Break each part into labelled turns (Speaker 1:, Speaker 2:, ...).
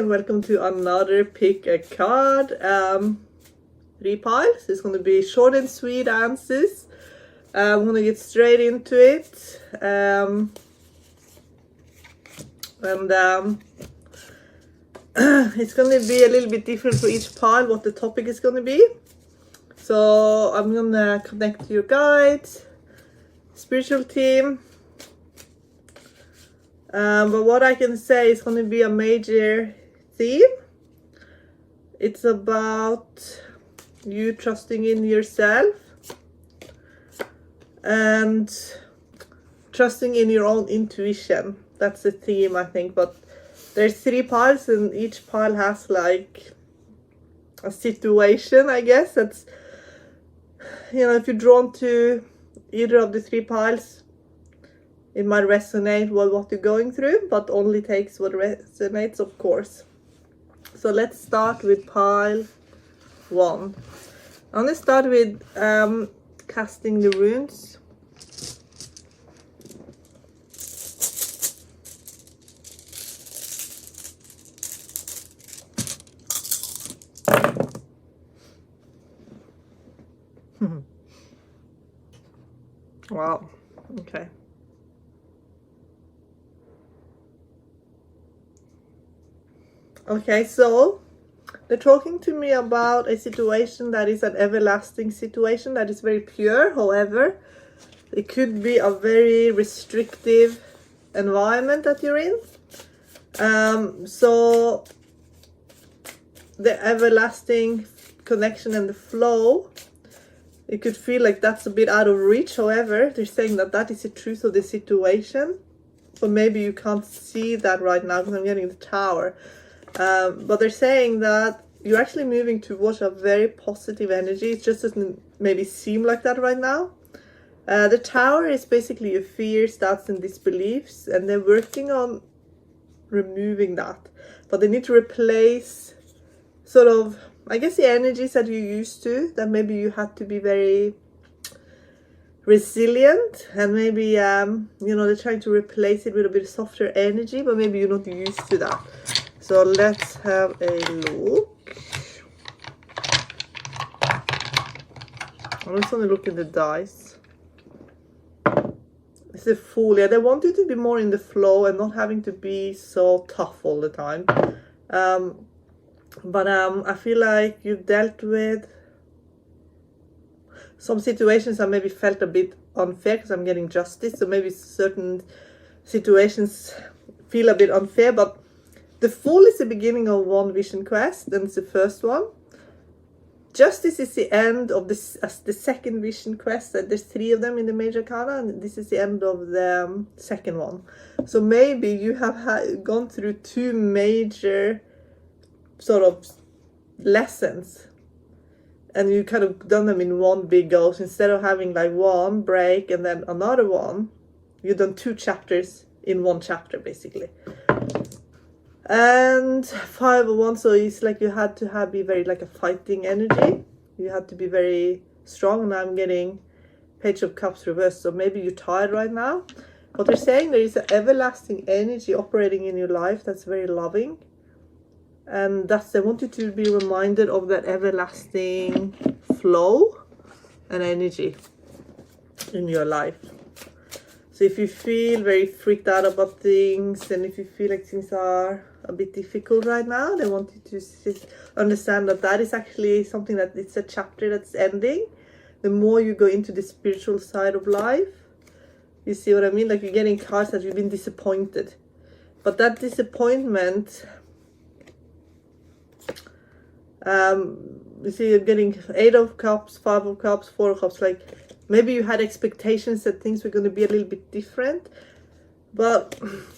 Speaker 1: and welcome to another pick a card repile. So it's going to be short and sweet answers. I'm going to get straight into it. It's going to be a little bit different for each pile what the topic is going to be. So I'm going to connect to your guides, spiritual team. But what I can say is going to be a major theme. It's about you trusting in yourself and trusting in your own intuition. That's the theme, I think. But there's 3 piles and each pile has like a situation, I guess. That's, you know, if you're drawn to either of the 3 piles, it might resonate with what you're going through, but only takes what resonates, of course. So let's start with pile 1. I'm going to start with casting the runes. Wow, okay. Okay, so they're talking to me about a situation that is an everlasting situation that is very pure. However, it could be a very restrictive environment that you're in. So the everlasting connection and the flow, it could feel like that's a bit out of reach. However, they're saying that that is the truth of the situation. But maybe you can't see that right now because I'm getting the Tower. But they're saying that you're actually moving towards a very positive energy. It just doesn't maybe seem like that right now. The Tower is basically your fears, doubts, and disbeliefs, and they're working on removing that. But they need to replace sort of, I guess, the energies that you used to, that maybe you had to be very resilient, and maybe, you know, they're trying to replace it with a bit softer energy, but maybe you're not used to that. So let's have a look. I'm just going to look in the dice. It's a Fool. Yeah, they want you to be more in the flow and not having to be so tough all the time. But I feel like you've dealt with some situations that maybe felt a bit unfair because I'm getting justice. So maybe certain situations feel a bit unfair, but the Fool is the beginning of one vision quest, and it's the first one. Justice is the end of this, the second vision quest. There's 3 of them in the major arcana, and this is the end of the second one. So maybe you have gone through 2 major sort of lessons, and you kind of done them in one big go. So instead of having like one break and then another one, you've done 2 chapters in one chapter, basically. And 5 of 1, so it's like you had to be very like a fighting energy. You had to be very strong, and I'm getting Page of Cups reversed. So maybe you're tired right now. But they're saying there is an everlasting energy operating in your life that's very loving. And that's, they want you to be reminded of that everlasting flow and energy in your life. So if you feel very freaked out about things, and if you feel like things are a bit difficult right now, they want you to understand that that is actually something that it's a chapter that's ending. The more you go into the spiritual side of life, you see what I mean? Like you're getting cards that you've been disappointed. But that disappointment, you see, you're getting 8 of Cups, 5 of Cups, 4 of Cups. Like maybe you had expectations that things were going to be a little bit different. But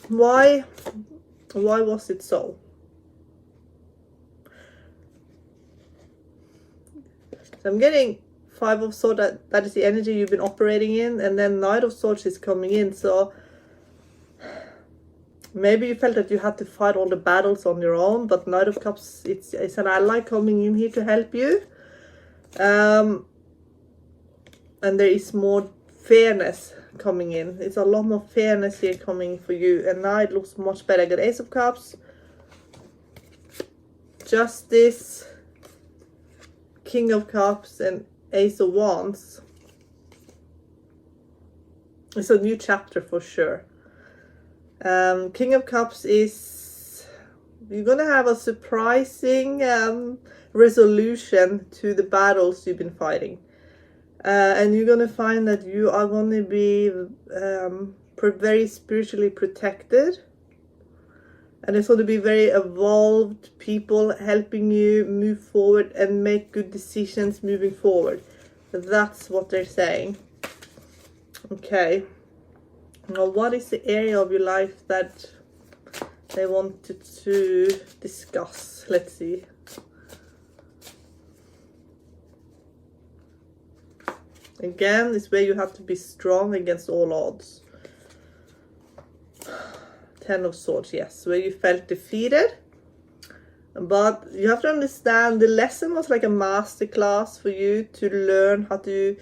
Speaker 1: why was it so? So I'm getting 5 of Swords, that is the energy you've been operating in, and then Knight of Swords is coming in. So maybe you felt that you had to fight all the battles on your own, but Knight of Cups, it's an ally coming in here to help you. And there is more fairness coming in. It's a lot more fairness here coming for you, and now it looks much better. I got Ace of Cups, Justice, King of Cups, and Ace of Wands. It's a new chapter for sure. King of Cups is, you're gonna have a surprising resolution to the battles you've been fighting. And you're gonna find that you are gonna be very spiritually protected. And it's going to be very evolved people helping you move forward and make good decisions moving forward. That's what they're saying. Okay. Now, what is the area of your life that they wanted to discuss? Let's see. Again, it's where you have to be strong against all odds. 10 of Swords, yes, where you felt defeated. But you have to understand the lesson was like a masterclass for you to learn how to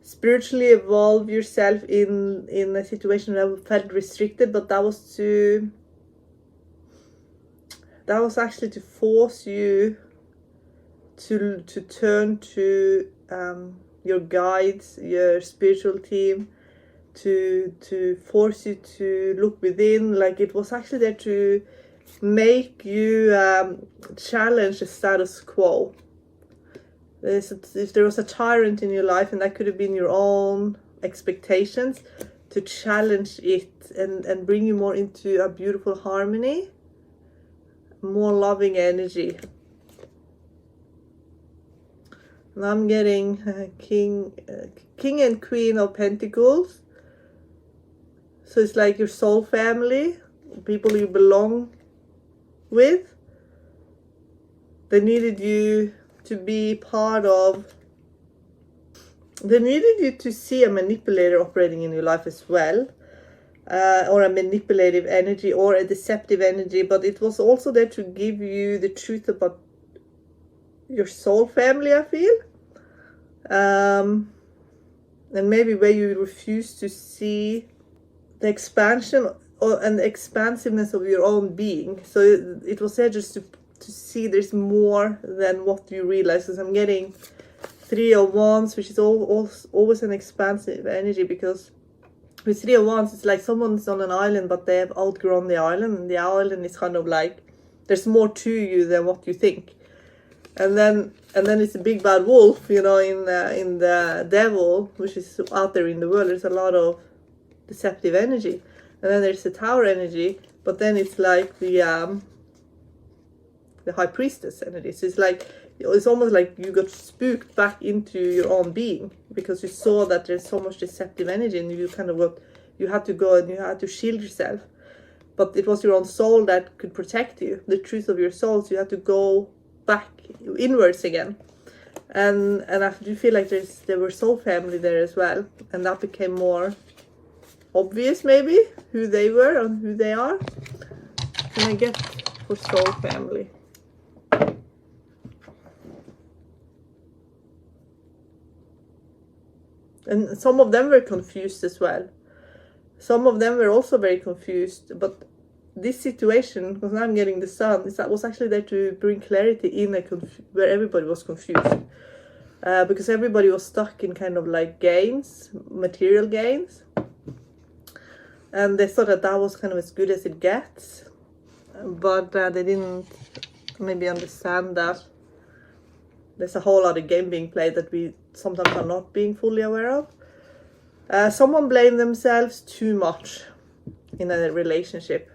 Speaker 1: spiritually evolve yourself in a situation that felt restricted, but that was actually to force you to turn to your guides, your spiritual team, to force you to look within. Like, it was actually there to make you challenge the status quo. If there was a tyrant in your life, and that could have been your own expectations, to challenge it and bring you more into a beautiful harmony, more loving energy. And I'm getting King and Queen of Pentacles. So it's like your soul family, people you belong with. They needed you to be part of. They needed you to see a manipulator operating in your life as well. Or a manipulative energy or a deceptive energy. But it was also there to give you the truth about your soul family, I feel. And maybe where you refuse to see the expansion and the expansiveness of your own being. So it was there just to see there's more than what you realize. Because I'm getting 3 of Wands, which is always an expansive energy, because with 3 of Wands, it's like someone's on an island, but they have outgrown the island, and the island is kind of like, there's more to you than what you think. And then it's a big bad wolf, you know, in the devil, which is out there in the world. There's a lot of deceptive energy. And then there's the Tower energy, but then it's like the High Priestess energy. So it's almost like you got spooked back into your own being, because you saw that there's so much deceptive energy, and you had to go and you had to shield yourself. But it was your own soul that could protect you, the truth of your soul. So you had to go back inwards again. And I do feel like there were soul family there as well, and that became more obvious, maybe, who they were and who they are. Can I get for soul family? And some of them were confused as well. Some of them were also very confused. But this situation, because now I'm getting the Sun, was actually there to bring clarity in where everybody was confused. Because everybody was stuck in kind of like gains, material gains. And they thought that was kind of as good as it gets. But they didn't maybe understand that there's a whole other game being played that we sometimes are not being fully aware of. Someone blamed themselves too much in a relationship.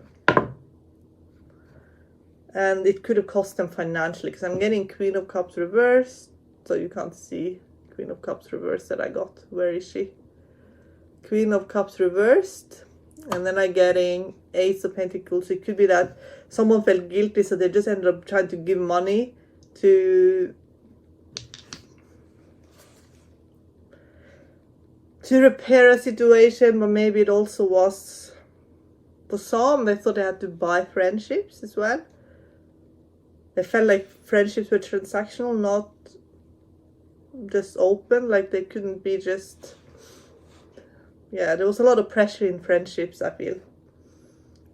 Speaker 1: And it could have cost them financially. Because I'm getting Queen of Cups reversed. So you can't see Queen of Cups reversed that I got. Where is she? Queen of Cups reversed. And then I'm getting Ace of Pentacles. It could be that someone felt guilty, so they just ended up trying to give money to repair a situation. But maybe it also was, for some, they thought they had to buy friendships as well. They felt like friendships were transactional, not just open. Like they couldn't be just... Yeah, there was a lot of pressure in friendships, I feel,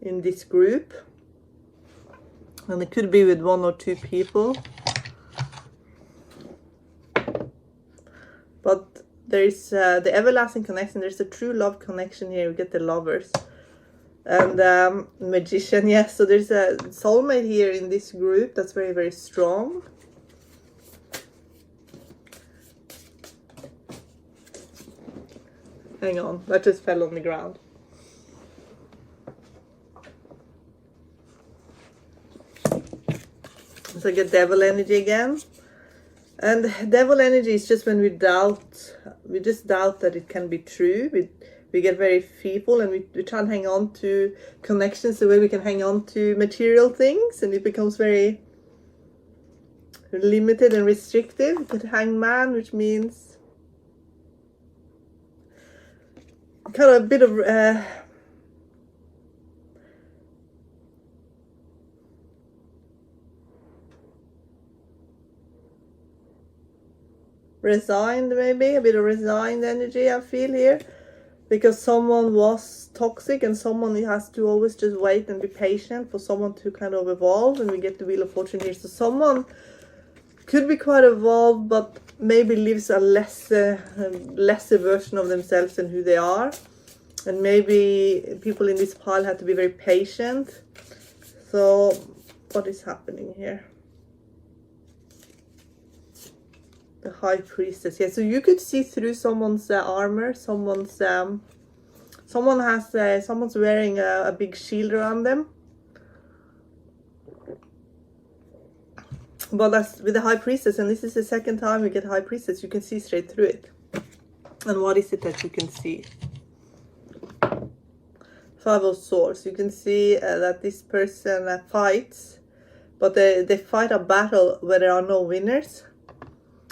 Speaker 1: in this group. And it could be with 1 or 2 people. But there's the everlasting connection. There's a true love connection here. We get the lovers. And magician, yes. So there's a soulmate here in this group that's very, very strong. Hang on, that just fell on the ground. So I get devil energy again. And devil energy is just when we just doubt that it can be true. We get very fearful, and we try and hang on to connections the way we can hang on to material things, and it becomes very limited and restrictive. But hangman, which means kind of a bit of resigned, maybe a bit of resigned energy I feel here, because someone was toxic and someone has to always just wait and be patient for someone to kind of evolve, and we get the Wheel of Fortune here. So someone could be quite evolved, but maybe lives a lesser version of themselves than who they are. And maybe people in this pile had to be very patient. So what is happening here? The High Priestess. Yeah, so you could see through someone's armor. Someone's wearing a big shield around them. But that's with the High Priestess, and this is the second time we get High Priestess, you can see straight through it. And what is it that you can see? 5 of Swords. You can see that this person fights, but they fight a battle where there are no winners,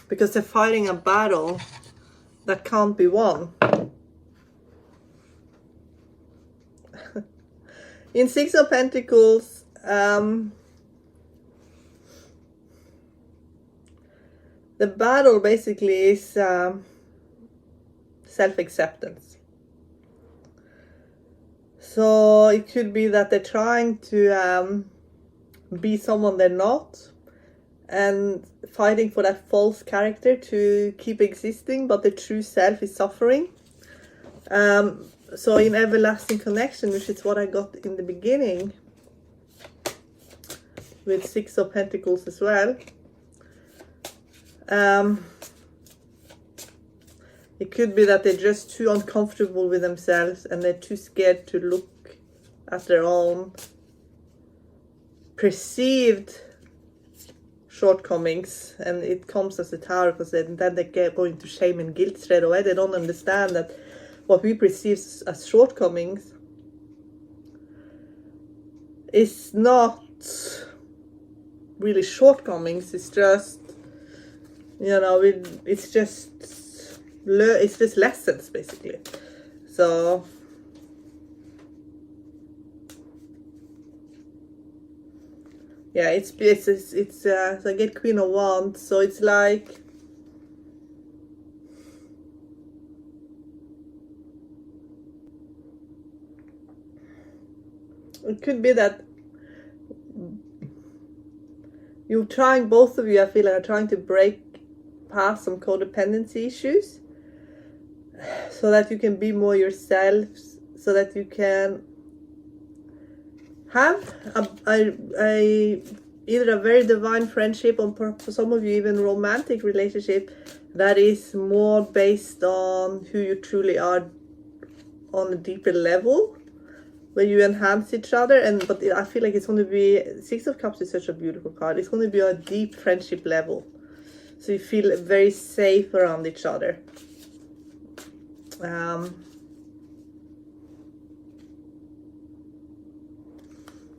Speaker 1: because they're fighting a battle that can't be won. In 6 of Pentacles, the battle basically is self-acceptance. So it could be that they're trying to be someone they're not, and fighting for that false character to keep existing, but the true self is suffering. So in Everlasting Connection, which is what I got in the beginning, with 6 of Pentacles as well, it could be that they're just too uncomfortable with themselves, and they're too scared to look at their own perceived shortcomings, and it comes as a Tower, because then they go into shame and guilt straight away. They don't understand that what we perceive as shortcomings is not really shortcomings. It's just, you know, it's just lessons basically. So yeah, it's so I get Queen of Wands, so it's like it could be that you're trying, both of you I feel like are trying to break past some codependency issues, so that you can be more yourselves, so that you can have either a very divine friendship, or for some of you even romantic relationship that is more based on who you truly are on a deeper level, where you enhance each other. But I feel like it's going to be, 6 of Cups is such a beautiful card. It's going to be a deep friendship level, so you feel very safe around each other.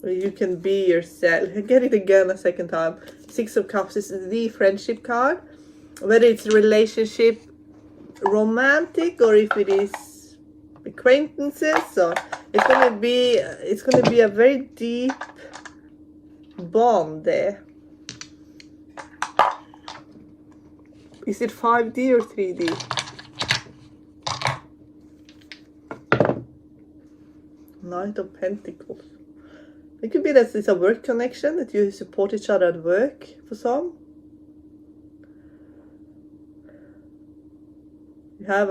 Speaker 1: You can be yourself. Get it again a second time. 6 of Cups is the friendship card, whether it's relationship, romantic, or if it is acquaintances. So it's gonna be a very deep bond there. Is it 5D or 3D? Knight of Pentacles. It could be that it's a work connection, that you support each other at work for some. You have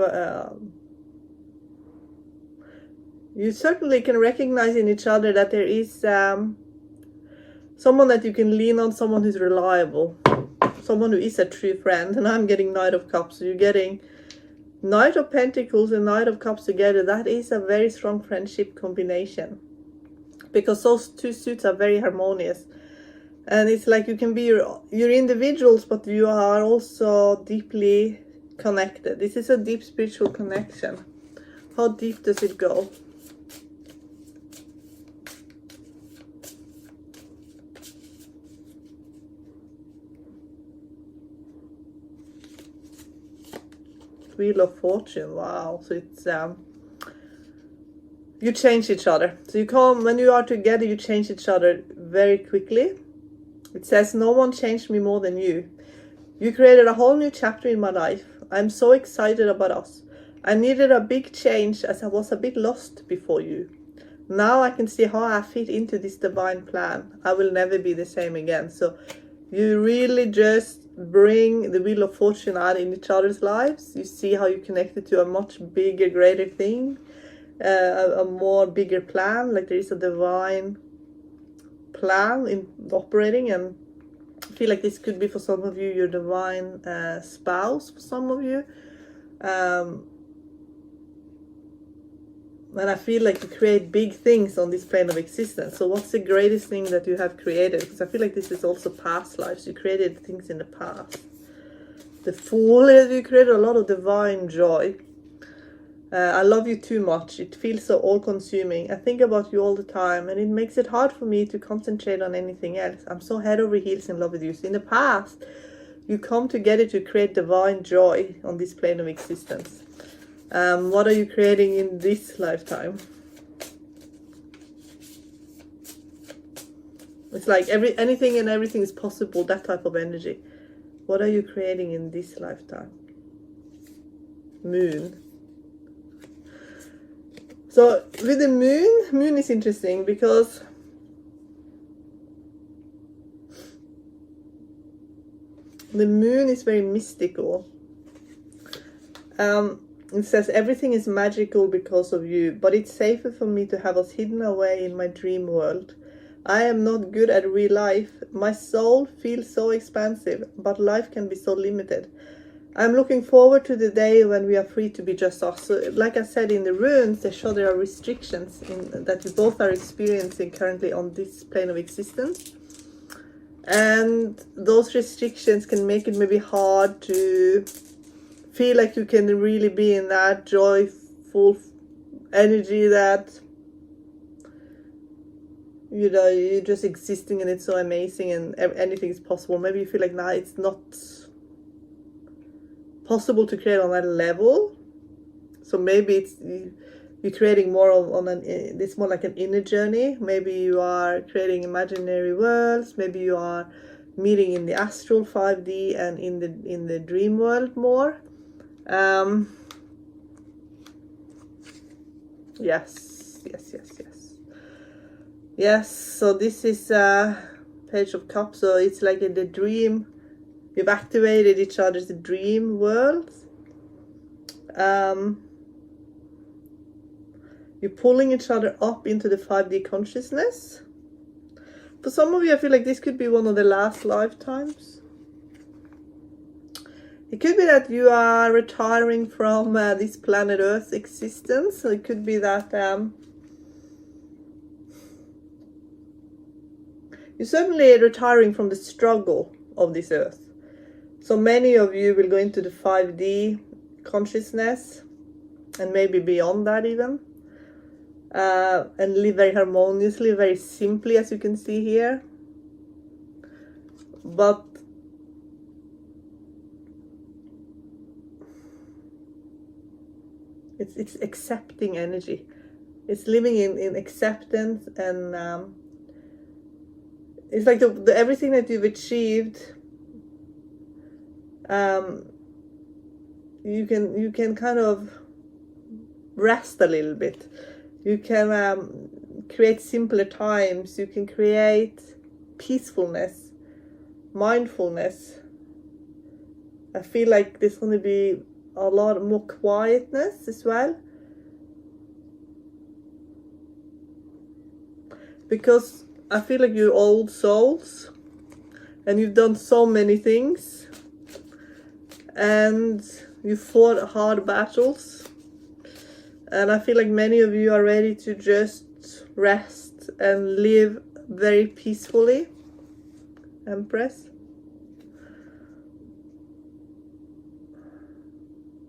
Speaker 1: you certainly can recognize in each other that there is someone that you can lean on, someone who's reliable, someone who is a true friend. And I'm getting Knight of Cups, so you're getting Knight of Pentacles and Knight of Cups together. That is a very strong friendship combination, because those two suits are very harmonious. And it's like you can be your individuals, but you are also deeply connected. This is a deep spiritual connection. How deep does it go? Wheel of Fortune. Wow. So it's you change each other. So you come, when you are together, you change each other very quickly. It says, no one changed me more than you. You created a whole new chapter in my life. I'm so excited about us. I needed a big change as I was a bit lost before you. Now I can see how I fit into this divine plan. I will never be the same again. So you really just bring the Wheel of Fortune out in each other's lives. You see how you connected to a much bigger, greater thing, a more bigger plan. Like there is a divine plan in operating, and I feel like this could be for some of you your divine spouse, for some of you. And I feel like you create big things on this plane of existence. So what's the greatest thing that you have created? Because I feel like this is also past lives. You created things in the past. The Fool, you created a lot of divine joy. I love you too much. It feels so all-consuming. I think about you all the time, and it makes it hard for me to concentrate on anything else. I'm so head over heels in love with you. So in the past, you come together to create divine joy on this plane of existence. What are you creating in this lifetime? It's like anything and everything is possible, that type of energy. What are you creating in this lifetime? Moon. So with the moon is interesting because the moon is very mystical. It says everything is magical because of you, but it's safer for me to have us hidden away in my dream world. I am not good at real life. My soul feels so expansive, but life can be so limited. I'm looking forward to the day when we are free to be just us. So, like I said, in the runes, they show there are restrictions that you both are experiencing currently on this plane of existence. And those restrictions can make it maybe hard to feel like you can really be in that joyful energy that, you know, you're just existing and it's so amazing and anything is possible. Maybe you feel like now it's not possible to create on that level. So maybe it's you're creating more on it's more like an inner journey. Maybe you are creating imaginary worlds. Maybe you are meeting in the astral 5D and in the dream world more. Yes, so this is Page of Cups. So it's like in the dream, you've activated each other's dream worlds. You're pulling each other up into the 5D consciousness. For some of you, I feel like this could be one of the last lifetimes. It could be that you are retiring from this planet Earth's existence. So it could be that you're certainly retiring from the struggle of this Earth. So many of you will go into the 5D consciousness and maybe beyond that even. And live very harmoniously, very simply, as you can see here. But it's accepting energy. It's living in acceptance, and it's like the everything that you've achieved. You can kind of rest a little bit. You can create simpler times. You can create peacefulness, mindfulness. I feel like there's going to be a lot more quietness as well. Because I feel like you're old souls and you've done so many things and you fought hard battles, and I feel like many of you are ready to just rest and live very peacefully. Empress.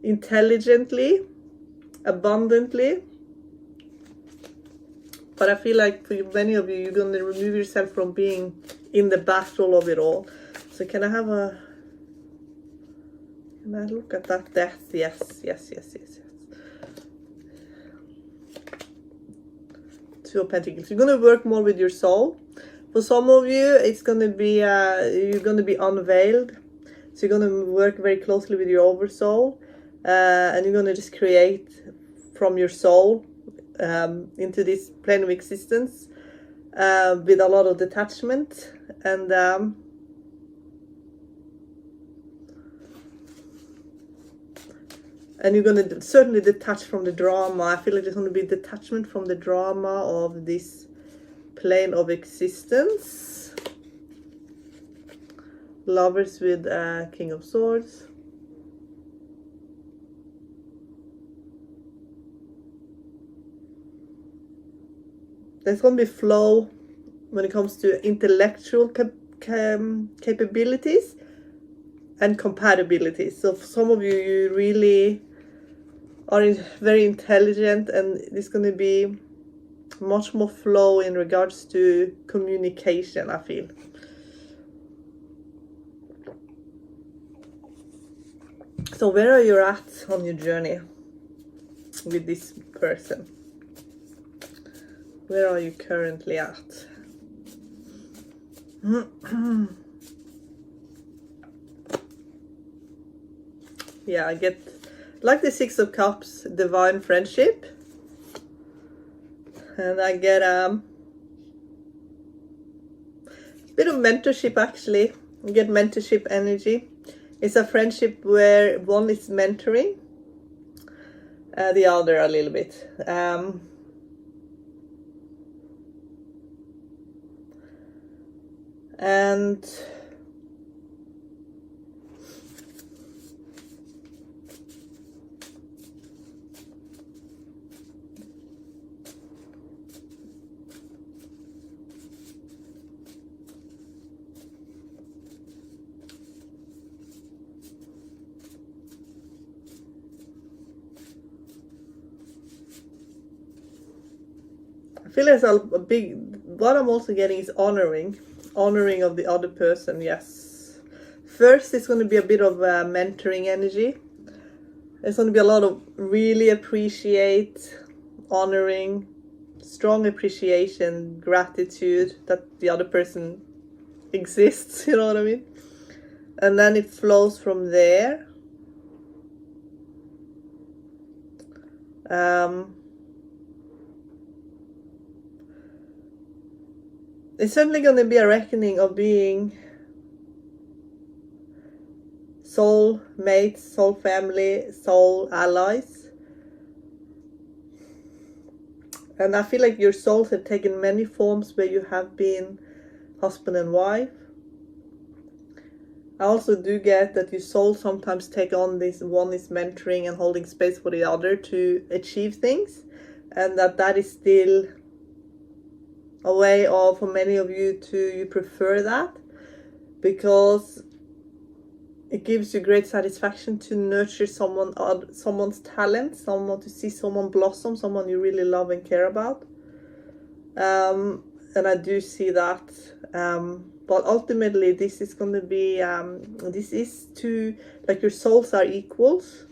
Speaker 1: Intelligently, abundantly. But I feel like for many of you, you're going to remove yourself from being in the battle of it all. So can I look at that death? Yes. Two of Pentacles. You're going to work more with your soul. For some of you, it's going to be, you're going to be unveiled. So you're going to work very closely with your oversoul. And you're going to just create from your soul into this plane of existence with a lot of detachment. And you're going to certainly detach from the drama. I feel like there's going to be detachment from the drama of this plane of existence. Lovers with King of Swords. There's going to be flow when it comes to intellectual capabilities and compatibilities. So for some of you, you really are very intelligent, and there's going to be much more flow in regards to communication, I feel. So where are you at on your journey with this person? Where are you currently at? Yeah, I get like the Six of Cups, divine friendship. And I get a bit of mentorship actually. I get mentorship energy. It's a friendship where one is mentoring the other a little bit. And I feel there's a big, what I'm also getting is honoring of the other person. Yes, first it's going to be a bit of mentoring energy. There's going to be a lot of really appreciate, honoring, strong appreciation, gratitude that the other person exists, you know what I mean? And then it flows from there. It's certainly going to be a reckoning of being soul mates, soul family, soul allies. And I feel like your souls have taken many forms where you have been husband and wife. I also do get that your souls sometimes take on this, one is mentoring and holding space for the other to achieve things. And that is still a way of, for many of you, you prefer that. Because it gives you great satisfaction to nurture someone's talent, to see someone blossom, someone you really love and care about. And I do see that. But ultimately, this is going to be, this is to, like, your souls are equals.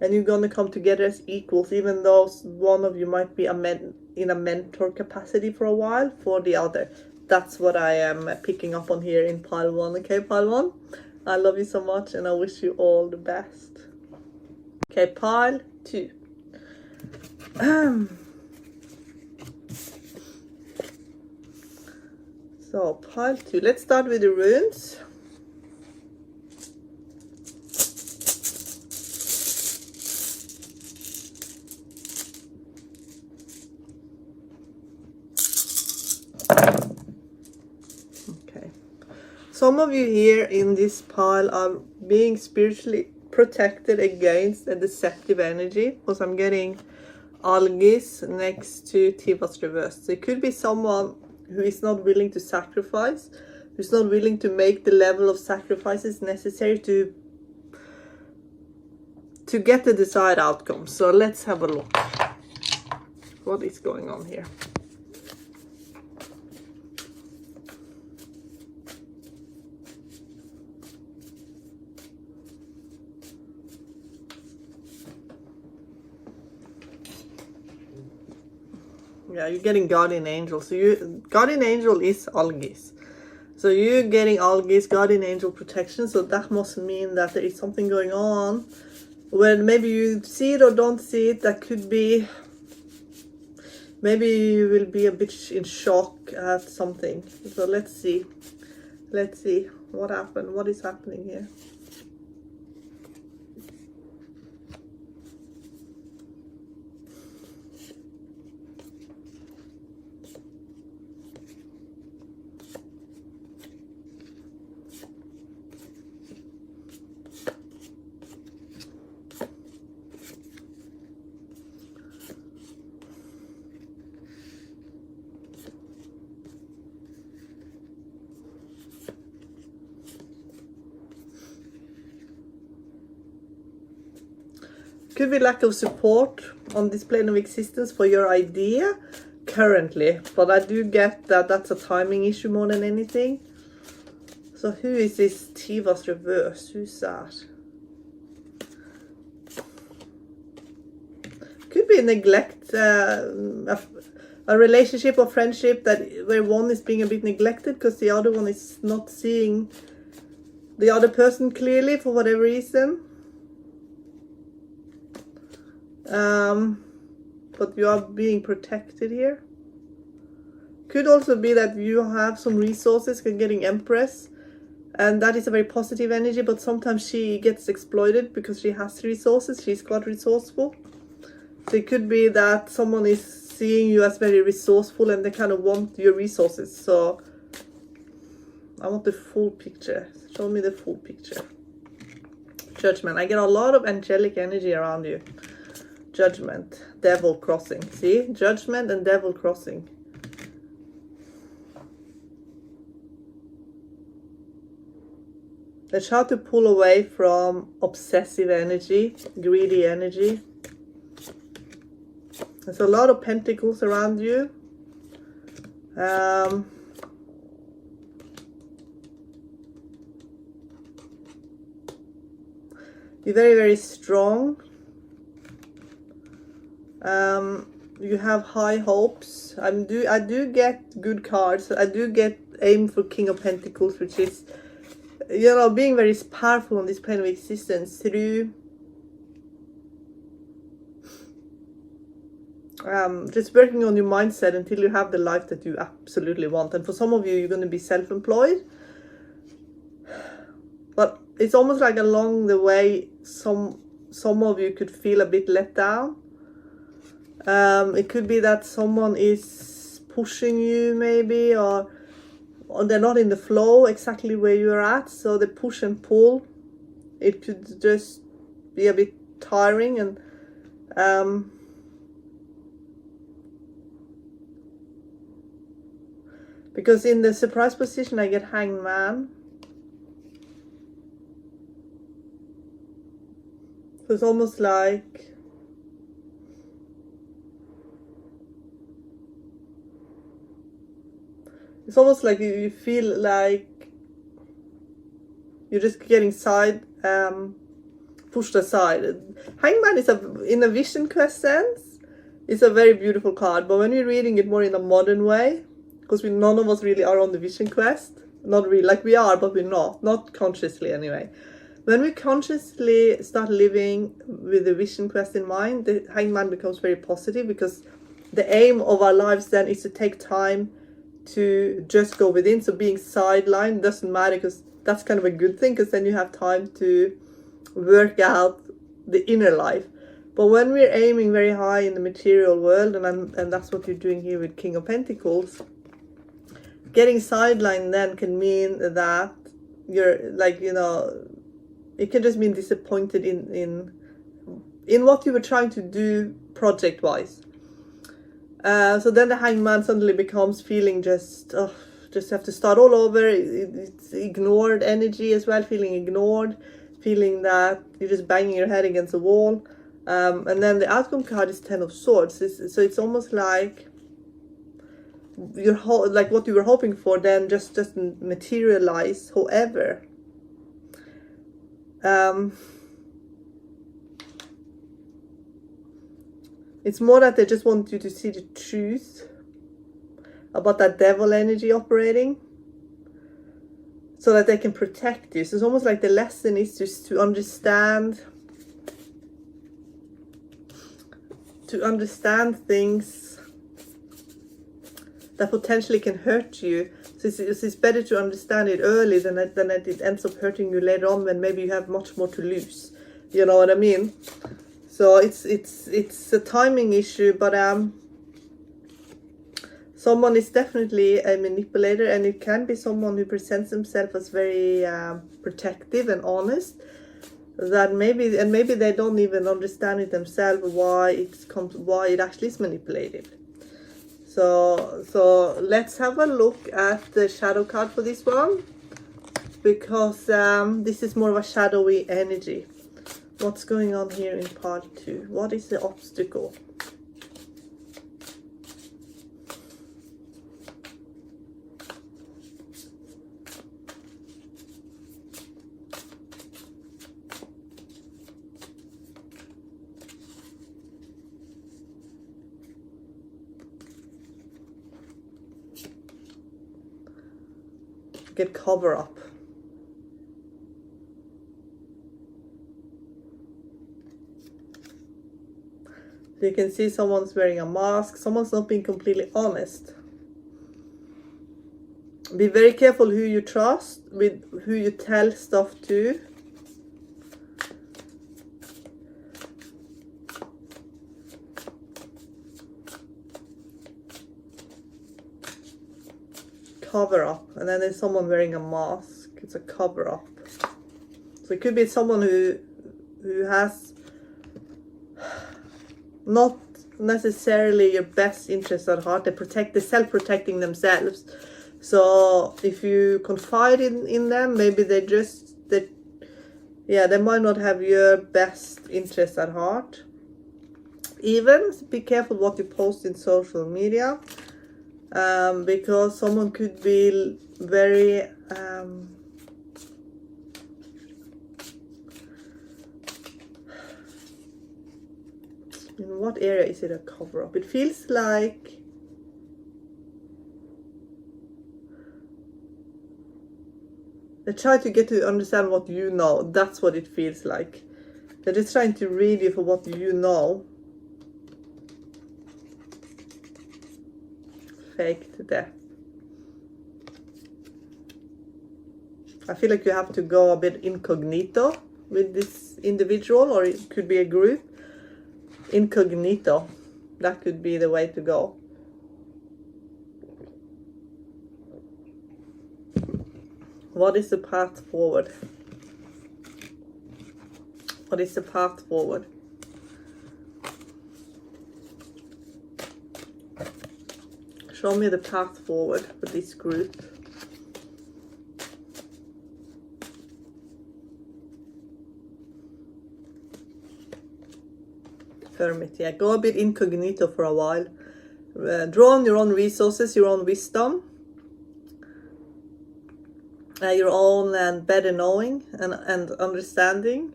Speaker 1: And you're going to come together as equals, even though one of you might be in a mentor capacity for a while for the other. That's what I am picking up on here in pile 1. Okay, pile 1? I love you so much and I wish you all the best. Okay, pile 2. So, pile 2. Let's start with the runes. Okay. Some of you here in this pile are being spiritually protected against a deceptive energy, because I'm getting Algis next to Tiva's reverse. So it could be someone who is not willing to sacrifice, who's not willing to make the level of sacrifices necessary to get the desired outcome. So let's have a look. What is going on here? Yeah, you're getting guardian angel. So guardian angel is Algis. So you're getting Algis, guardian angel protection. So that must mean that there is something going on when maybe you see it or don't see it. That could be, maybe you will be a bit in shock at something. So let's see. Let's see what happened. What is happening here? Could be lack of support on this plane of existence for your idea currently, but I do get that that's a timing issue more than anything. So who is this Tiva's reverse? Who's that? Could be neglect, a relationship or friendship where one is being a bit neglected because the other one is not seeing the other person clearly for whatever reason. But you are being protected here. Could also be that you have some resources, getting Empress, and that is a very positive energy, but sometimes she gets exploited because she has resources. She's quite resourceful. So it could be that someone is seeing you as very resourceful and they kind of want your resources. So I want the full picture. Show me the full picture. Judgment. I get a lot of angelic energy around you. Judgment, devil crossing. See, judgment and devil crossing. Let's try to pull away from obsessive energy, greedy energy. There's a lot of pentacles around you. You're very, very strong. You have high hopes. I do get good cards. I do get aim for King of Pentacles, which is, you know, being very powerful on this plane of existence through just working on your mindset until you have the life that you absolutely want. And for some of you, you're going to be self-employed, but it's almost like along the way some of you could feel a bit let down. It could be that someone is pushing you maybe, or they're not in the flow exactly where you're at, so they push and pull. It could just be a bit tiring. And because in the surprise position I get Hanged Man. So it's almost like you feel like you're just getting pushed aside. Hangman is in a vision quest sense, it's a very beautiful card, but when you're reading it more in a modern way, because none of us really are on the vision quest, not really, like we are, but we're not consciously anyway. When we consciously start living with the vision quest in mind, the Hangman becomes very positive, because the aim of our lives then is to take time to just go within. So being sidelined doesn't matter, because that's kind of a good thing, because then you have time to work out the inner life. But when we're aiming very high in the material world, and that's what you're doing here with King of Pentacles, getting sidelined then can mean that you're like, you know, it can just mean disappointed in what you were trying to do project wise. So then the Hangman suddenly becomes feeling just have to start all over. It's ignored energy as well, feeling ignored, feeling that you're just banging your head against the wall. And then the outcome card is Ten of Swords. So it's almost like like what you were hoping for then just doesn't materialize. However, it's more that they just want you to see the truth about that devil energy operating, so that they can protect you. So it's almost like the lesson is just to understand things that potentially can hurt you. So it's better to understand it early than it ends up hurting you later on, when maybe you have much more to lose. You know what I mean? So it's a timing issue, but someone is definitely a manipulator, and it can be someone who presents themselves as very protective and honest. That maybe they don't even understand it themselves why it actually is manipulative. So let's have a look at the shadow card for this one, because this is more of a shadowy energy. What's going on here in part 2? What is the obstacle? Get cover up. So you can see someone's wearing a mask. Someone's not being completely honest. Be very careful who you trust, with who you tell stuff to. Cover up, and then there's someone wearing a mask. It's a cover up. So it could be someone who has not necessarily your best interest at heart. They're self-protecting themselves. So if you confide in them, maybe they might not have your best interest at heart. Even be careful what you post in social media. Because someone could be very in what area is it a cover up? It feels like they try to get to understand what you know. That's what it feels like. They're just trying to read you for what you know. Fake to death. I feel like you have to go a bit incognito with this individual, or it could be a group. Incognito. That could be the way to go. What is the path forward? What is the path forward? Show me the path forward for this group. Hermit, yeah. Go a bit incognito for a while. Draw on your own resources, your own wisdom. Your own better knowing and understanding.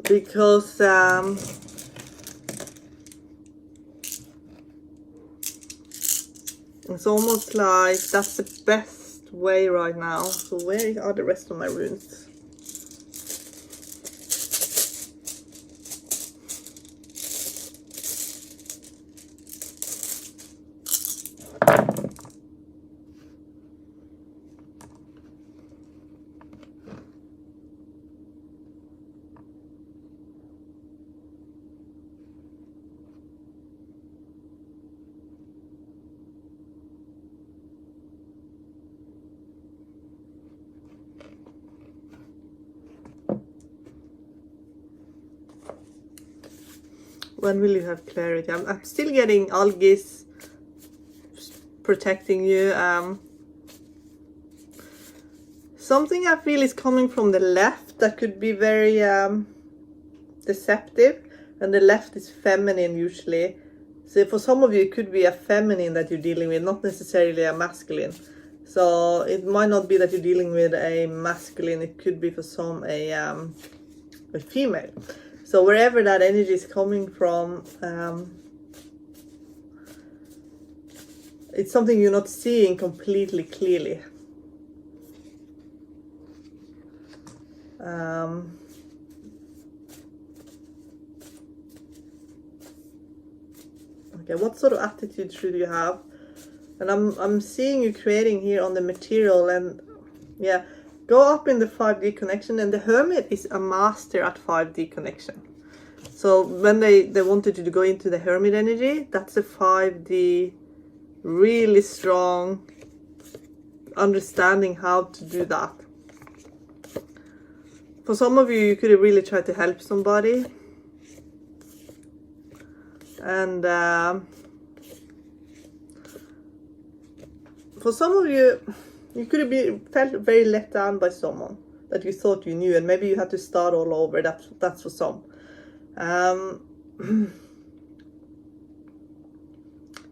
Speaker 1: Because it's almost like that's the best way right now. So where are the rest of my runes? When will you have clarity? I'm still getting Algis protecting you. Something I feel is coming from the left that could be very deceptive, and the left is feminine usually. So for some of you it could be a feminine that you're dealing with, not necessarily a masculine. So it might not be that you're dealing with a masculine, it could be for some a female. So wherever that energy is coming from, it's something you're not seeing completely clearly. Okay, what sort of attitude should you have? And I'm seeing you creating here on the material, and yeah, go up in the 5D connection, and the Hermit is a master at 5D connection. So when they wanted you to go into the Hermit energy, that's a 5D really strong understanding how to do that. For some of you, you could have really tried to help somebody, and for some of you, you could have felt very let down by someone that you thought you knew, and maybe you had to start all over. That's for some. And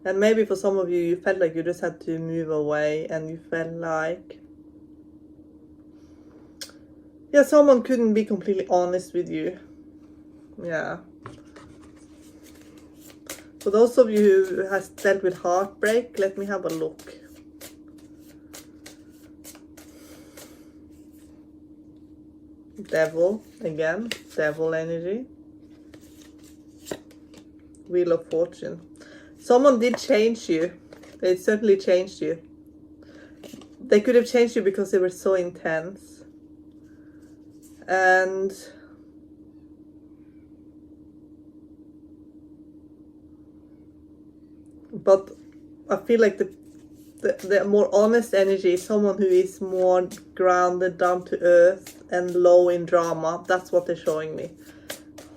Speaker 1: maybe for some of you, you felt like you just had to move away, and you felt like, yeah, someone couldn't be completely honest with you. Yeah. For those of you who has dealt with heartbreak, let me have a look. Devil, again, devil energy. Wheel of Fortune. Someone did change you. They certainly changed you. They could have changed you because they were so intense. But I feel like the more honest energy is someone who is more grounded, down to earth, and low in drama. That's what they're showing me.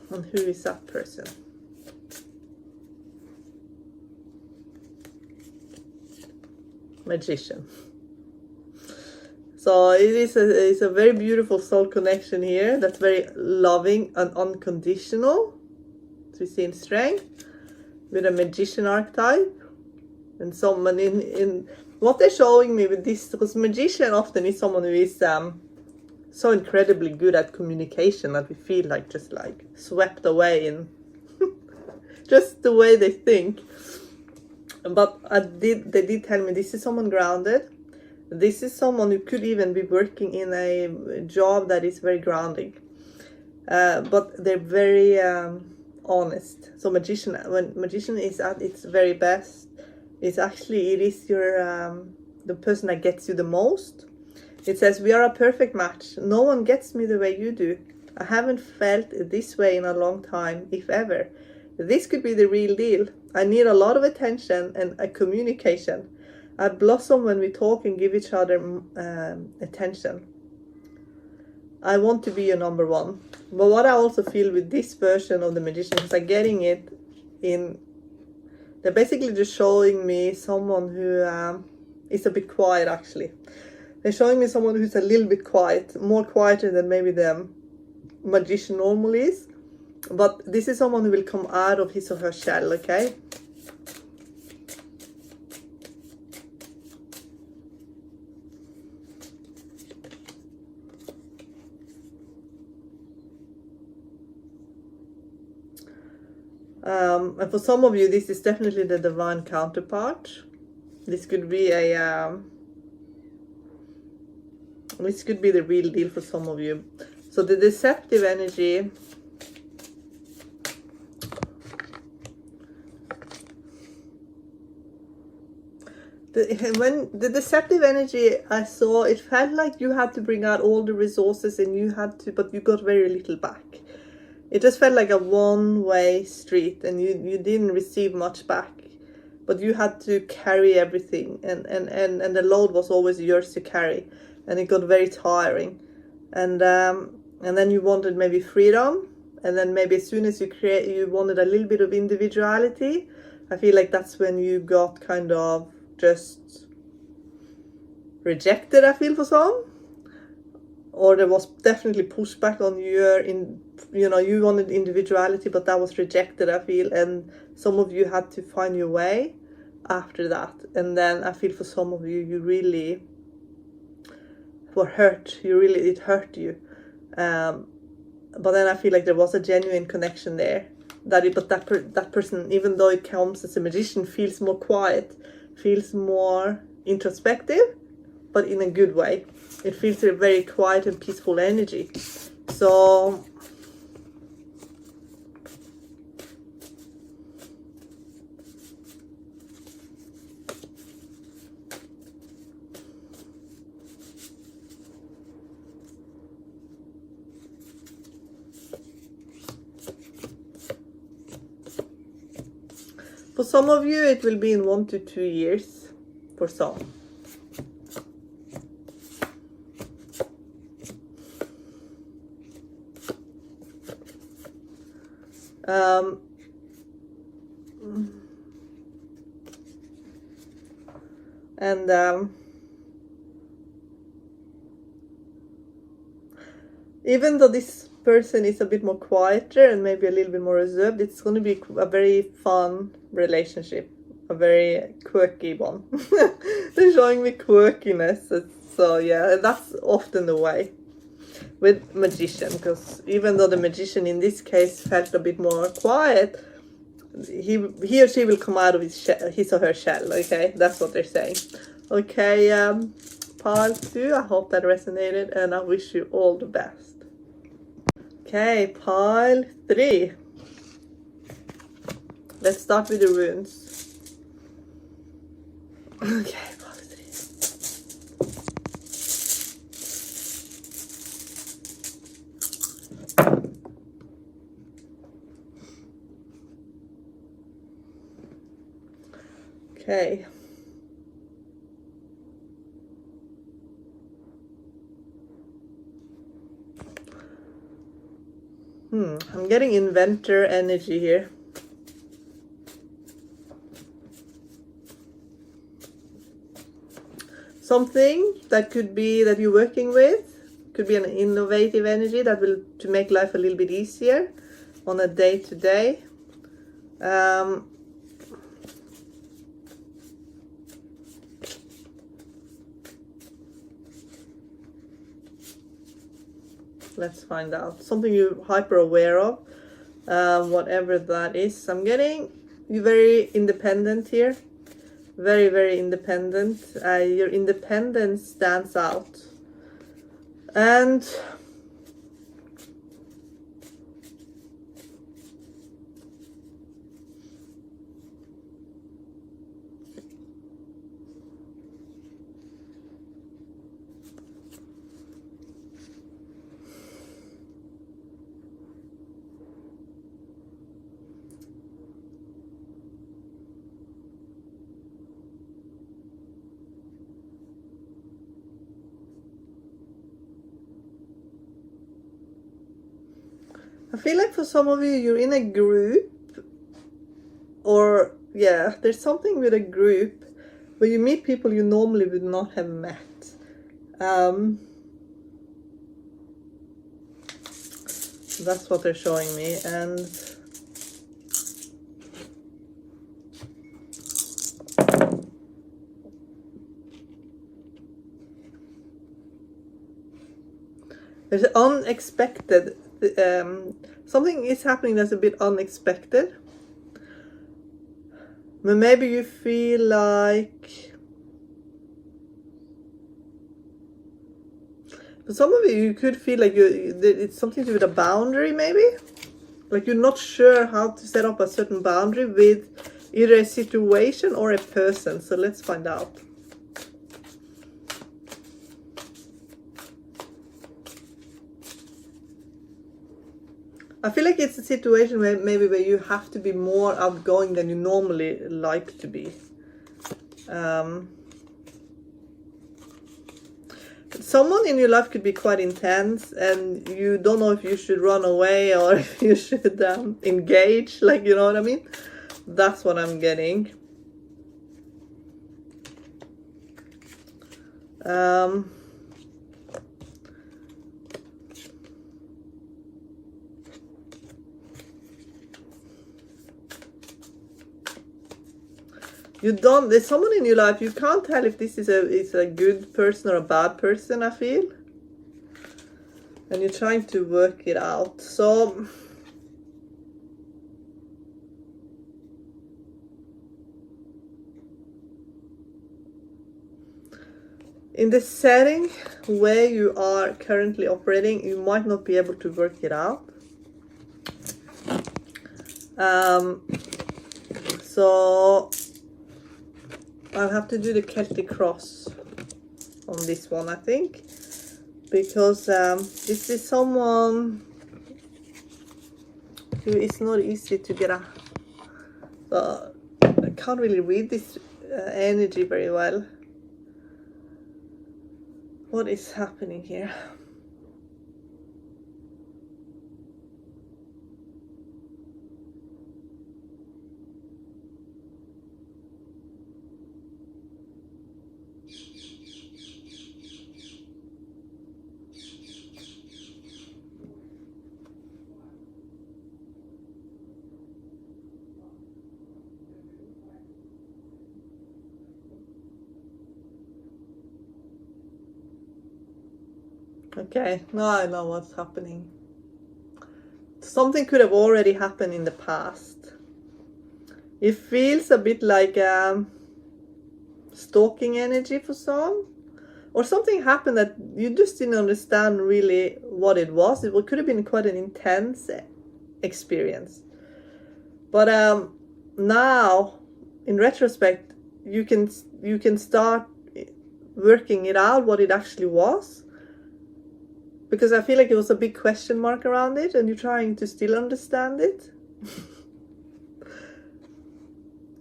Speaker 1: And who is that person? Magician. So it's a very beautiful soul connection here. That's very loving and unconditional. So we see in strength with a magician archetype. And someone in what they're showing me with this, because magician often is someone who is so incredibly good at communication that we feel like just like swept away in just the way they think. But they did tell me this is someone grounded. This is someone who could even be working in a job that is very grounding. But they're very honest. So magician, when magician is at its very best, it is your the person that gets you the most. It says, we are a perfect match. No one gets me the way you do. I haven't felt this way in a long time, if ever. This could be the real deal. I need a lot of attention and a communication. I blossom when we talk and give each other attention. I want to be your number one. But what I also feel with this version of the magician is I'm getting it in. They're basically just showing me someone who is a bit quiet, actually. They're showing me someone who's a little bit quiet, more quieter than maybe the magician normally is. But this is someone who will come out of his or her shell, okay? And for some of you, this is definitely the divine counterpart. This could be this could be the real deal for some of you. So the deceptive energy, when the deceptive energy I saw, it felt like you had to bring out all the resources and you had to, but you got very little back. It just felt like a one-way street, and you didn't receive much back, but you had to carry everything, and the load was always yours to carry, and it got very tiring. And then you wanted maybe freedom, and then maybe as soon as you wanted a little bit of individuality, I feel like that's when you got kind of just rejected, I feel, for some. Or there was definitely pushback on you wanted individuality, but that was rejected, I feel, and some of you had to find your way after that. And then I feel for some of you, you really were hurt. It hurt you. But then I feel like there was a genuine connection there. That person, even though it comes as a magician, feels more quiet, feels more introspective, but in a good way. It feels a very quiet and peaceful energy. So for some of you, it will be in 1 to 2 years for some. Even though this person is a bit more quieter and maybe a little bit more reserved, it's going to be a very fun relationship, a very quirky one. They're showing me quirkiness, so yeah, that's often the way with magician, because even though the magician in this case felt a bit more quiet, he or she will come out of his or her shell. Okay, that's what they're saying. Okay, pile 2, I hope that resonated, and I wish you all the best. Okay, pile 3. Let's start with the runes. Okay, pile 3. Okay. I'm getting inventor energy here. Something that could be that you're working with, could be an innovative energy that will to make life a little bit easier on a day-to-day. Let's find out. Something you're hyper aware of, whatever that is. I'm getting you very independent here. Very, very independent. Your independence stands out. And I feel like for some of you, you're in a group, or yeah, there's something with a group where you meet people you normally would not have met. That's what they're showing me, and there's unexpected. Something is happening that's a bit unexpected. But maybe you feel like, for some of you could feel like it's something to do with a boundary, maybe. Like you're not sure how to set up a certain boundary with either a situation or a person. So let's find out. I feel like it's a situation where maybe where you have to be more outgoing than you normally like to be. someone in your life could be quite intense, and you don't know if you should run away or if you should engage, like, you know what I mean? That's what I'm getting. There's someone in your life, you can't tell if this is a good person or a bad person, I feel. And you're trying to work it out. So in the setting where you are currently operating, you might not be able to work it out. So I'll have to do the Celtic cross on this one, I think, because this is someone who is not easy to get a. I can't really read this energy very well. What is happening here? Okay, now I know what's happening. Something could have already happened in the past. It feels a bit like stalking energy for some. Or something happened that you just didn't understand really what it was. It could have been quite an intense experience. But now, in retrospect, you can start working it out what it actually was. Because I feel like it was a big question mark around it, and you're trying to still understand it.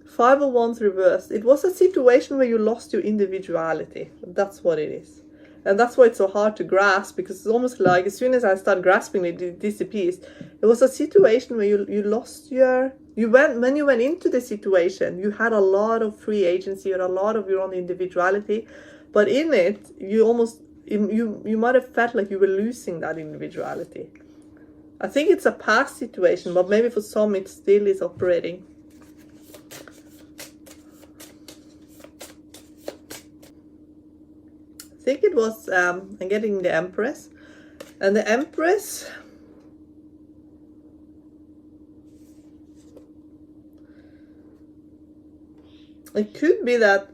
Speaker 1: Five of Wands reversed. It was a situation where you lost your individuality. That's what it is. And that's why it's so hard to grasp, because it's almost like as soon as I start grasping it, it disappears. It was a situation where you lost your... when you went into the situation, you had a lot of free agency and a lot of your own individuality. But in it, you might have felt like you were losing that individuality. I think it's a past situation, but maybe for some it still is operating. I think it was, I'm getting the Empress. And the Empress... It could be that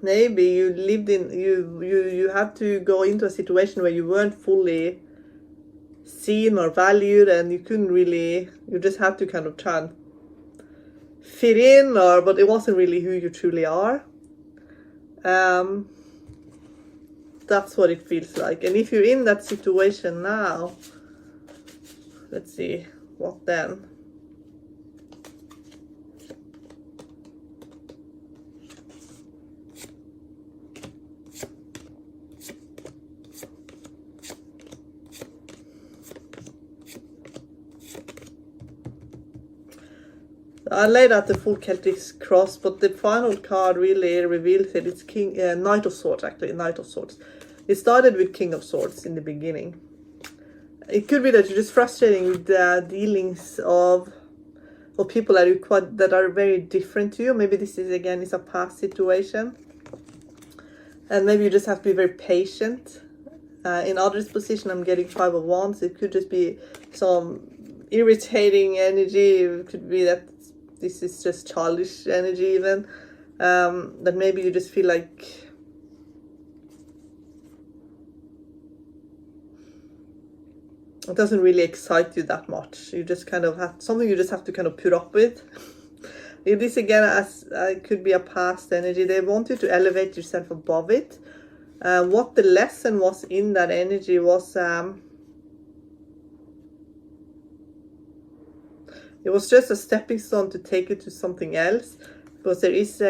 Speaker 1: maybe you lived in, you had to go into a situation where you weren't fully seen or valued, and you couldn't really, you just had to kind of try and fit in, but it wasn't really who you truly are. That's what it feels like. And if you're in that situation now, let's see, what then? I laid out the full Celtic cross, but the final card really reveals it. It's Knight of Swords, actually, Knight of Swords. It started with King of Swords in the beginning. It could be that you're just frustrating with the dealings of people that are very different to you. Maybe this is a past situation. And maybe you just have to be very patient. In others' position, I'm getting Five of Wands. It could just be some irritating energy. It could be that this is just childish energy even. That maybe you just feel like it doesn't really excite you that much. You just kind of have something you just have to kind of put up with. This again could be a past energy. They want you to elevate yourself above it. What the lesson was in that energy was it was just a stepping stone to take it to something else, because there is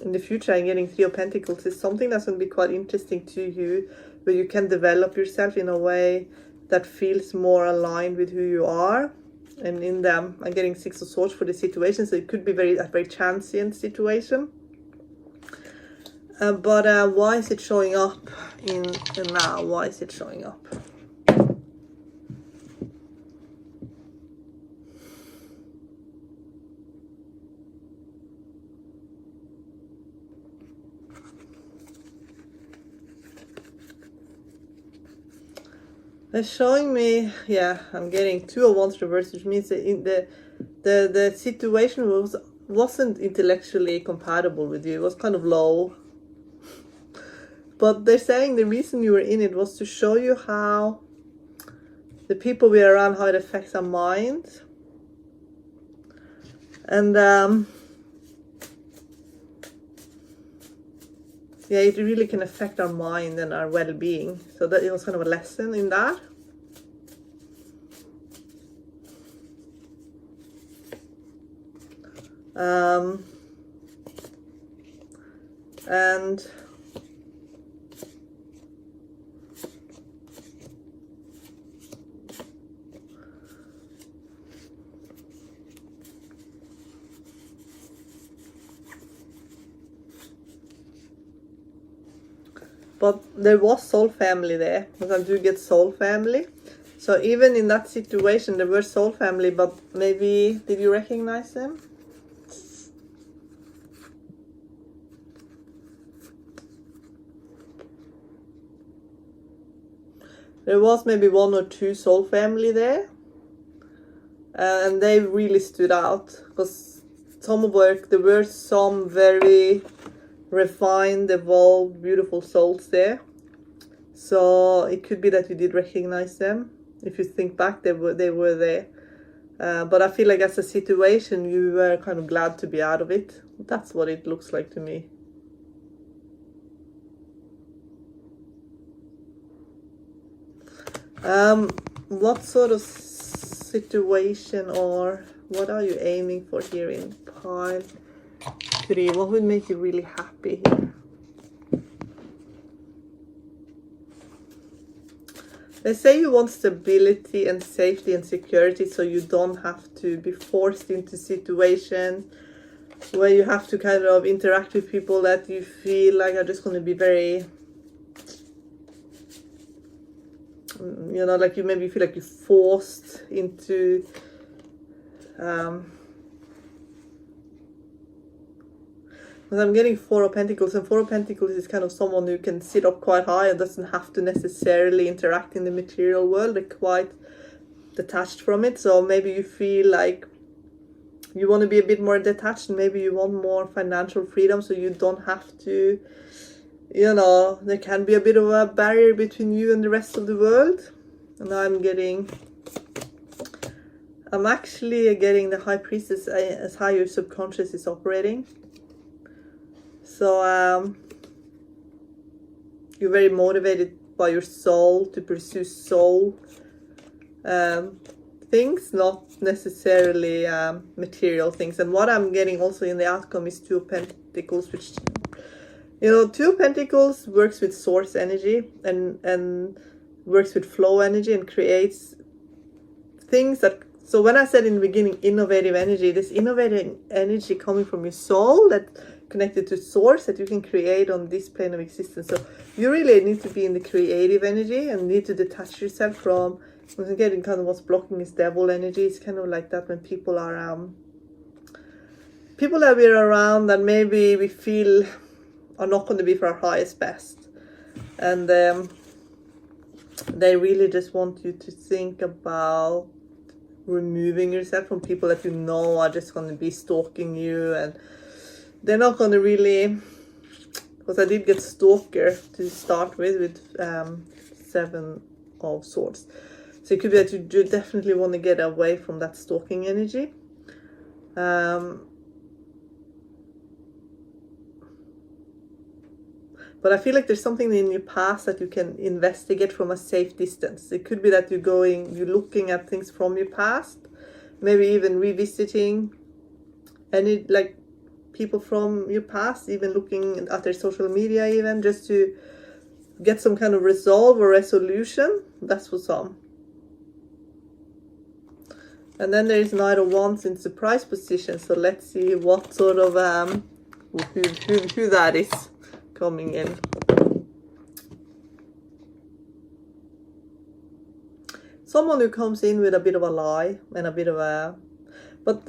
Speaker 1: in the future, I'm getting Three of Pentacles, is something that's going to be quite interesting to you, where you can develop yourself in a way that feels more aligned with who you are. And in them, I'm getting Six of Swords for the situation, so it could be a very transient situation. But why is it showing up in now? Why is it showing up? They're showing me, yeah, I'm getting Two of Wands reversed, which means that the situation wasn't intellectually compatible with you. It was kind of low. But they're saying the reason you were in it was to show you how the people we're around, how it affects our mind. And yeah, it really can affect our mind and our well-being. So that it was kind of a lesson in that. And but there was soul family there, because I do get soul family. So even in that situation, there were soul family, but maybe, did you recognize them? There was maybe one or two soul family there. And they really stood out, because there were some very refined, evolved, beautiful souls there. So it could be that you did recognize them. If you think back, they were there. But I feel like as a situation, you were kind of glad to be out of it. That's what it looks like to me. What sort of situation, or what are you aiming for here in pile 3? What would make you really happy here? They say you want stability and safety and security, so you don't have to be forced into situations where you have to kind of interact with people that you feel like are just going to be very, you know, like you maybe feel like you're forced into because I'm getting Four of Pentacles, and Four of Pentacles is kind of someone who can sit up quite high and doesn't have to necessarily interact in the material world. They're quite detached from it. So maybe you feel like you want to be a bit more detached, and maybe you want more financial freedom, so you don't have to, you know, there can be a bit of a barrier between you and the rest of the world. And I'm actually getting the High Priestess as how your subconscious is operating. So you're very motivated by your soul to pursue soul things, not necessarily material things. And what I'm getting also in the outcome is Two of Pentacles, which, you know, Two of Pentacles works with source energy and works with flow energy and creates things that, so when I said in the beginning innovative energy, this innovative energy coming from your soul that connected to source that you can create on this plane of existence. So you really need to be in the creative energy and need to detach yourself from, I'm getting kind of what's blocking is devil energy. It's kind of like that when people are people that we're around that maybe we feel are not going to be for our highest best, and they really just want you to think about removing yourself from people that you know are just going to be stalking you, and they're not going to really, because I did get stalker to start with 7 of Swords. So it could be that you do definitely want to get away from that stalking energy. But I feel like there's something in your past that you can investigate from a safe distance. It could be that you're looking at things from your past, maybe even revisiting any, like, people from your past, even looking at their social media, even just to get some kind of resolve or resolution. That's for some. And then there is Knight of Wands in surprise position. So let's see what sort of who that is coming in. Someone who comes in with a bit of a lie and a bit of a, but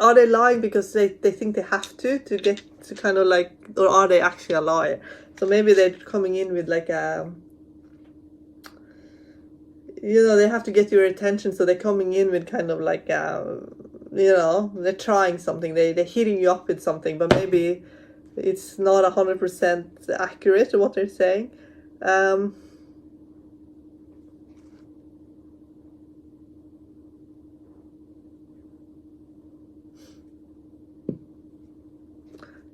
Speaker 1: are they lying because they think they have to get to kind of like, or are they actually a liar? So maybe they're coming in with like a, you know, they have to get your attention, so they're coming in with kind of like you know, they're trying something, they're hitting you up with something, but maybe it's not 100% accurate to what they're saying.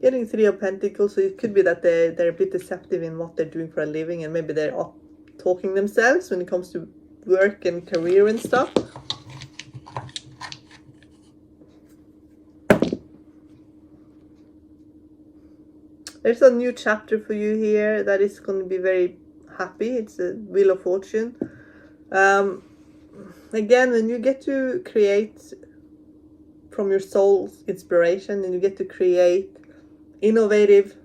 Speaker 1: Getting Three of Pentacles, so it could be that they're a bit deceptive in what they're doing for a living, and maybe they're up talking themselves when it comes to work and career and stuff. There's a new chapter for you here that is going to be very happy. It's a Wheel of Fortune. Again, when you get to create from your soul's inspiration, and you get to create innovative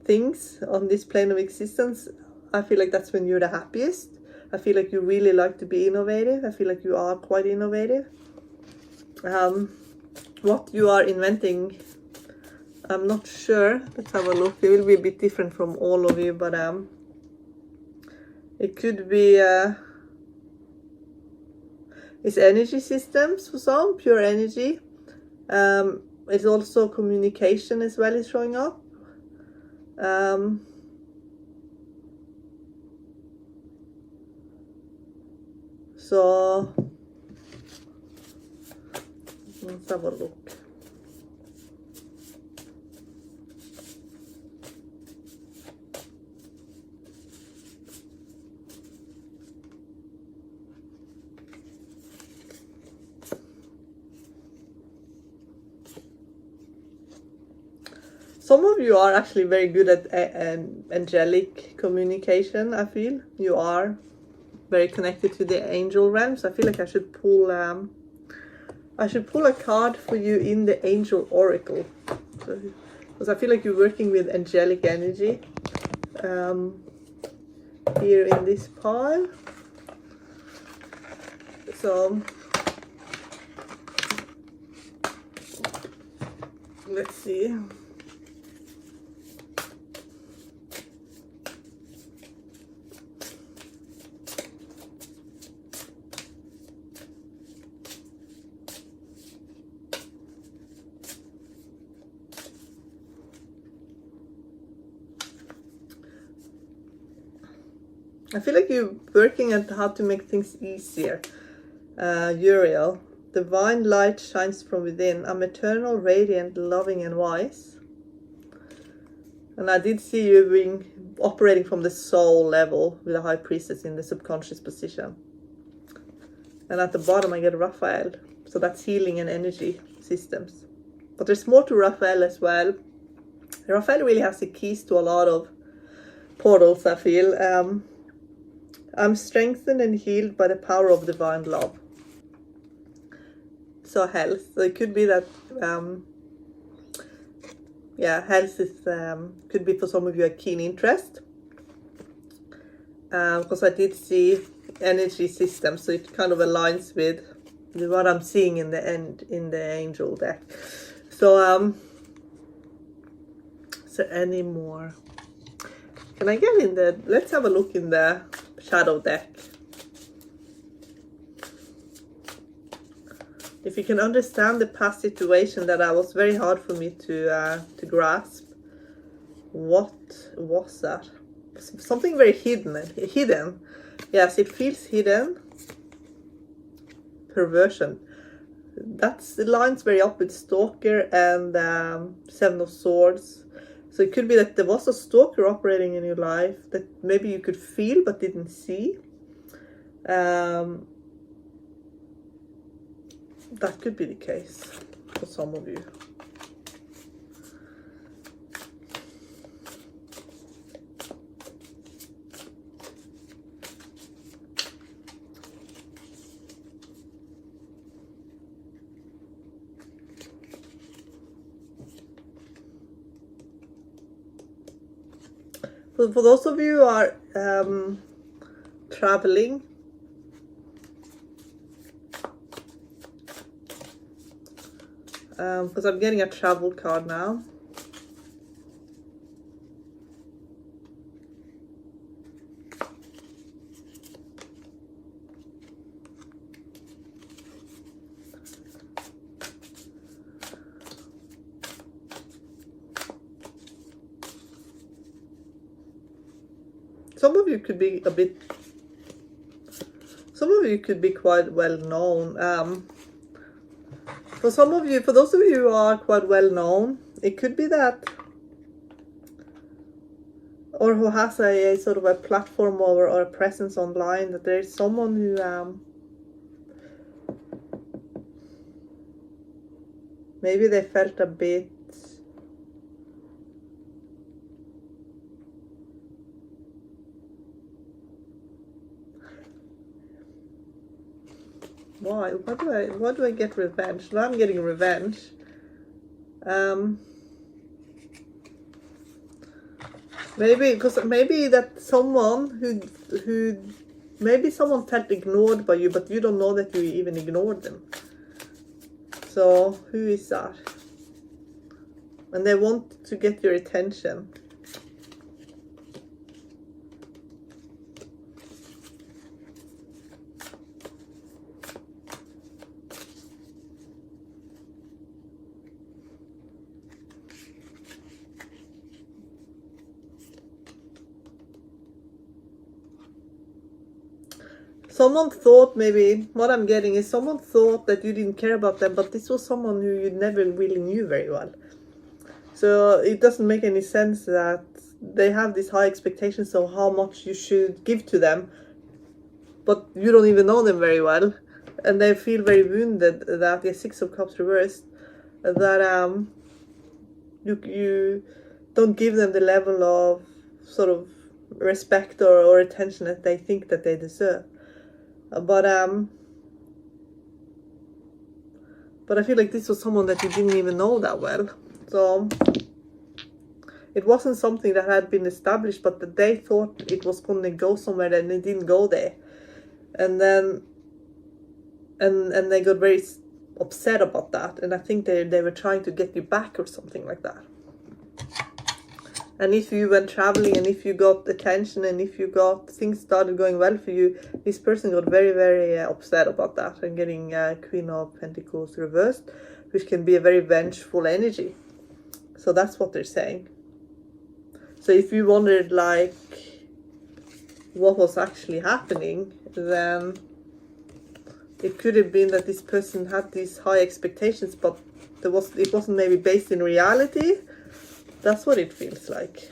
Speaker 1: things on this plane of existence, I feel like that's when you're the happiest. I feel like you really like to be innovative. I feel like you are quite innovative. What you are inventing, I'm not sure. Let's have a look. It will be a bit different from all of you, but it could be it's energy systems for some, pure energy. It's also communication as well is showing up. So let's have a look. Some of you are actually very good at angelic communication. I feel you are very connected to the angel realms. I feel like I should pull a card for you in the angel oracle, because I feel like you're working with angelic energy here in this pile. So let's see. I feel like you're working at how to make things easier. Uriel, divine light shines from within. I'm eternal, radiant, loving, and wise. And I did see you being operating from the soul level with a high priestess in the subconscious position. And at the bottom I get Raphael. So that's healing and energy systems. But there's more to Raphael as well. Raphael really has the keys to a lot of portals, I feel. I'm strengthened and healed by the power of divine love. So health. So it could be that, health is could be for some of you a keen interest. Because I did see energy systems, so it kind of aligns with what I'm seeing in the angel deck. So is there any more? Can I get in the? Let's have a look in the shadow deck. If you can understand the past situation that was very hard for me to grasp. What was that? Something very hidden. Yes, it feels hidden. Perversion. That's the lines very up with Stalker and Seven of Swords. So it could be that there was a stalker operating in your life that maybe you could feel but didn't see. That could be the case for some of you. For those of you who are traveling, because I'm getting a travel card now. Some of you could be quite well known. For those of you who are quite well known, it could be that, or who has a sort of a platform or a presence online, that there's someone who maybe they felt a bit why do I get revenge? Now I'm getting revenge. Maybe that someone who maybe someone felt ignored by you, but you don't know that you even ignored them. So who is that? And they want to get your attention. Someone thought, maybe what I'm getting is someone thought that you didn't care about them, but this was someone who you never really knew very well. So it doesn't make any sense that they have these high expectations of how much you should give to them, but you don't even know them very well, and they feel very wounded that the Six of Cups reversed, that you don't give them the level of sort of respect or attention that they think that they deserve. But I feel like this was someone that you didn't even know that well. So it wasn't something that had been established, but that they thought it was going to go somewhere and it didn't go there. And then and they got very upset about that. And I think they were trying to get you back or something like that. And if you went traveling and if you got attention and if you got things started going well for you, this person got very, very upset about that and getting Queen of Pentacles reversed, which can be a very vengeful energy. So that's what they're saying. So if you wondered like what was actually happening, then it could have been that this person had these high expectations, but it wasn't maybe based in reality. That's what it feels like.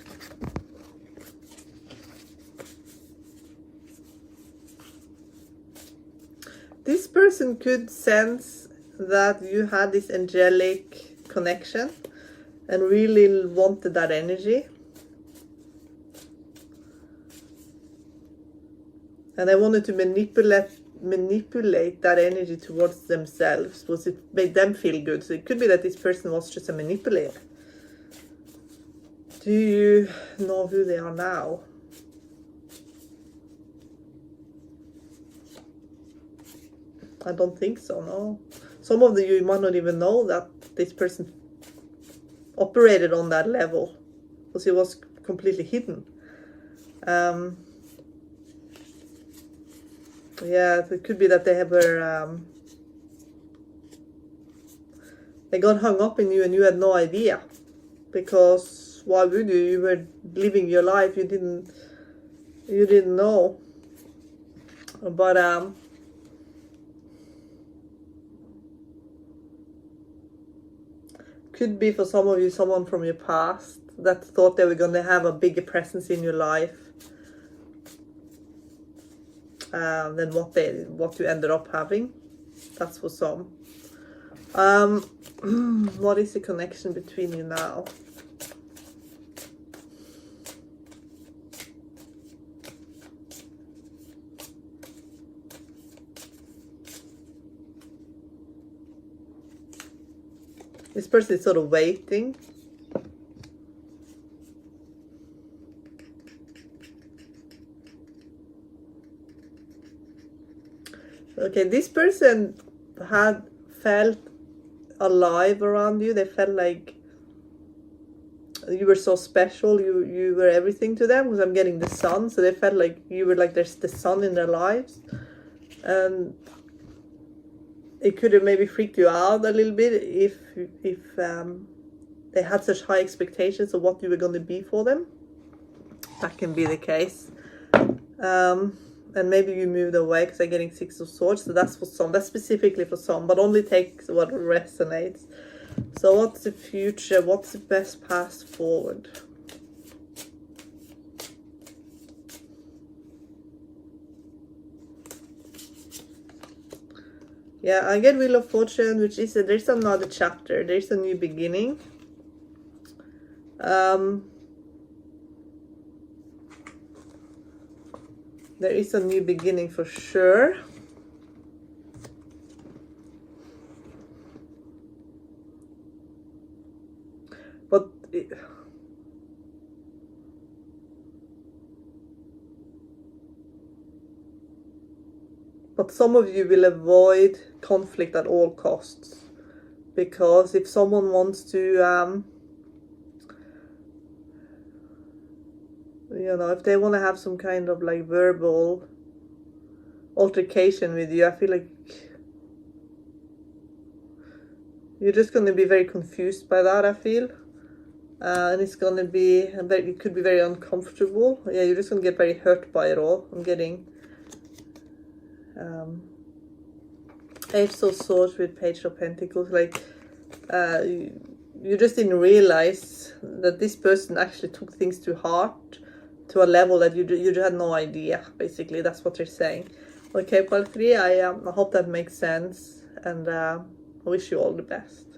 Speaker 1: This person could sense that you had this angelic connection and really wanted that energy. And they wanted to manipulate that energy towards themselves, because it made them feel good. So it could be that this person was just a manipulator. Do you know who they are now? I don't think so, no. Some of you might not even know that this person operated on that level, because it was completely hidden. Yeah, it could be that they got hung up in you and you had no idea, because why would you? You were living your life. You didn't know. But could be for some of you someone from your past that thought they were going to have a bigger presence in your life than what you ended up having. That's for some. What is the connection between you now? This person is sort of waiting. Okay, this person had felt alive around you. They felt like you were so special. You were everything to them, because I'm getting the sun. So they felt like you were like there's the sun in their lives. And it could have maybe freaked you out a little bit if they had such high expectations of what you were going to be for them. That can be the case. And maybe you moved away because they're getting Six of Swords. So that's for some. That's specifically for some, but only take what resonates. So what's the future? What's the best path forward? Yeah, I get Wheel of Fortune, which is there's another chapter. There's a new beginning. There is a new beginning for sure. But some of you will avoid conflict at all costs, because if someone wants to you know, if they want to have some kind of like verbal altercation with you, I feel like you're just going to be very confused by that, I feel. And it's going to be, it could be very uncomfortable. Yeah, you're just going to get very hurt by it all. I'm getting Ace of Swords with Page of Pentacles. Like, you just didn't realize that this person actually took things to heart, to a level that you had no idea. Basically, that's what they're saying. Okay, part 3, I hope that makes sense, and I wish you all the best.